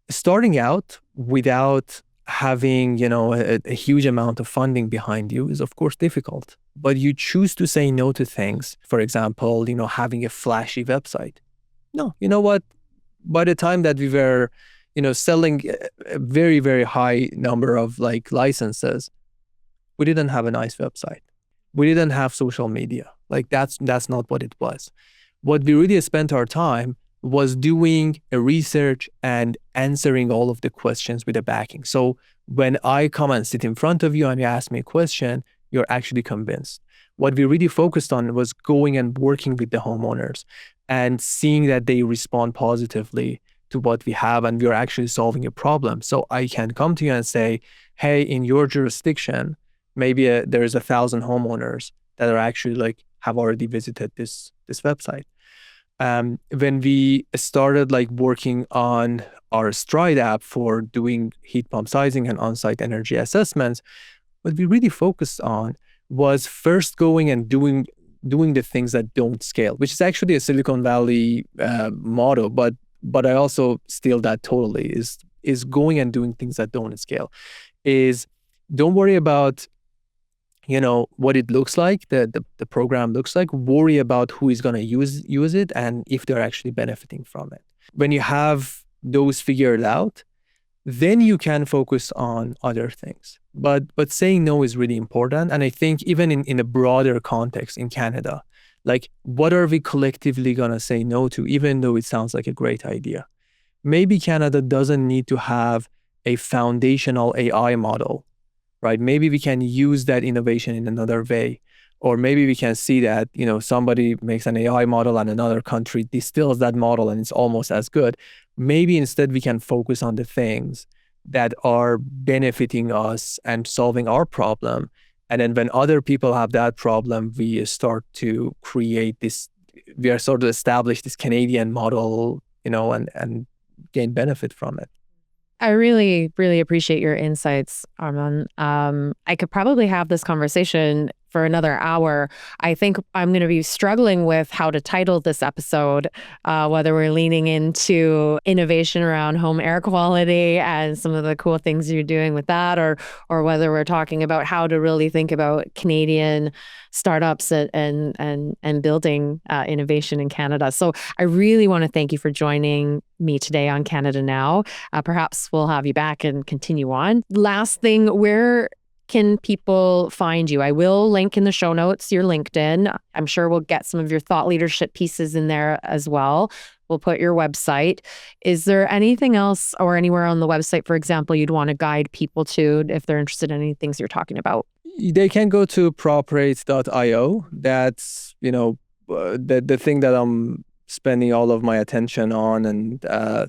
[SPEAKER 1] Starting out without having, a huge amount of funding behind you is of course difficult, but you choose to say no to things. For example, having a flashy website. No, you know what? By the time that we were, selling a very, very high number of like licenses, we didn't have a nice website. We didn't have social media. Like that's not what it was. What we really spent our time was doing a research and answering all of the questions with a backing. So when I come and sit in front of you and you ask me a question, you're actually convinced. What we really focused on was going and working with the homeowners and seeing that they respond positively to what we have, and we're actually solving a problem. So I can come to you and say, hey, in your jurisdiction, maybe there's 1,000 homeowners that are actually like have already visited this website. When we started like working on our Stride app for doing heat pump sizing and on-site energy assessments, what we really focused on was first going and doing the things that don't scale, which is actually a Silicon Valley motto, but I also steal that totally, is going and doing things that don't scale. Is don't worry about what it looks like, the program looks like. Worry about who is going to use it and if they're actually benefiting from it. When you have those figured out, then you can focus on other things. But saying no is really important. And I think even in a broader context in Canada, like what are we collectively going to say no to, even though it sounds like a great idea? Maybe Canada doesn't need to have a foundational AI model, right? Maybe we can use that innovation in another way. Or maybe we can see that, somebody makes an AI model and another country distills that model and it's almost as good. Maybe instead we can focus on the things that are benefiting us and solving our problem. And then when other people have that problem, we start to create this, we are sort of establish this Canadian model, and gain benefit from it.
[SPEAKER 2] I really, really appreciate your insights, Arman. I could probably have this conversation for another hour. I think I'm going to be struggling with how to title this episode, whether we're leaning into innovation around home air quality and some of the cool things you're doing with that, or whether we're talking about how to really think about Canadian startups and building innovation in Canada. So I really want to thank you for joining me today on Canada Now. Perhaps we'll have you back and continue on. Last thing, where can people find you? I will link in the show notes your LinkedIn. I'm sure we'll get some of your thought leadership pieces in there as well. We'll put your website. Is there anything else or anywhere on the website, for example, you'd want to guide people to if they're interested in any things you're talking about?
[SPEAKER 1] They can go to properate.io. That's, the thing that I'm spending all of my attention on and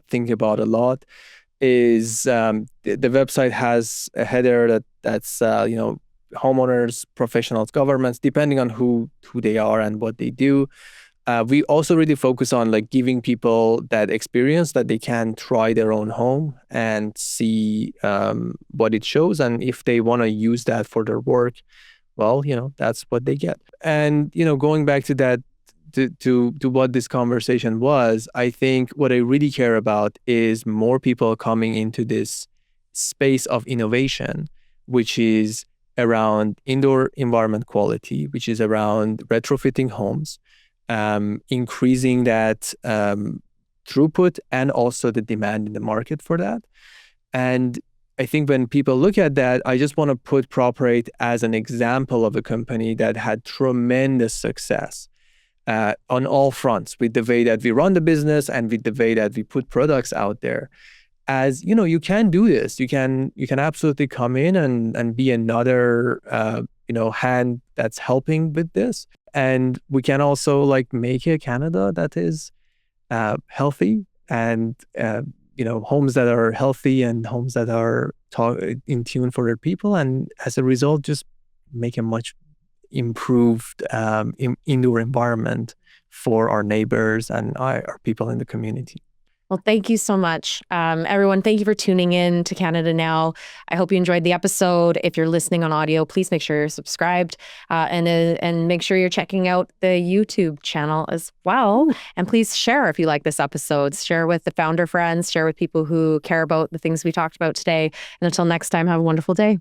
[SPEAKER 1] thinking about a lot is the website has a header that's homeowners, professionals, governments, depending on who they are and what they do. We also really focus on like giving people that experience that they can try their own home and see what it shows. And if they want to use that for their work, well, that's what they get. And, going back to that, to what this conversation was, I think what I really care about is more people coming into this space of innovation, which is around indoor environment quality, which is around retrofitting homes, increasing that throughput and also the demand in the market for that. And I think when people look at that, I just want to put Properate as an example of a company that had tremendous success on all fronts, with the way that we run the business and with the way that we put products out there. As you can do this. You can absolutely come in and be another hand that's helping with this. And we can also like make a Canada that is healthy and homes that are healthy and homes that are in tune for their people, and as a result just make a much improved indoor environment for our neighbors and our people in the community.
[SPEAKER 2] Well, thank you so much. Everyone, thank you for tuning in to Canada Now. I hope you enjoyed the episode. If you're listening on audio, please make sure you're subscribed and make sure you're checking out the YouTube channel as well. And please share if you like this episode. Share with the founder friends, share with people who care about the things we talked about today. And until next time, have a wonderful day.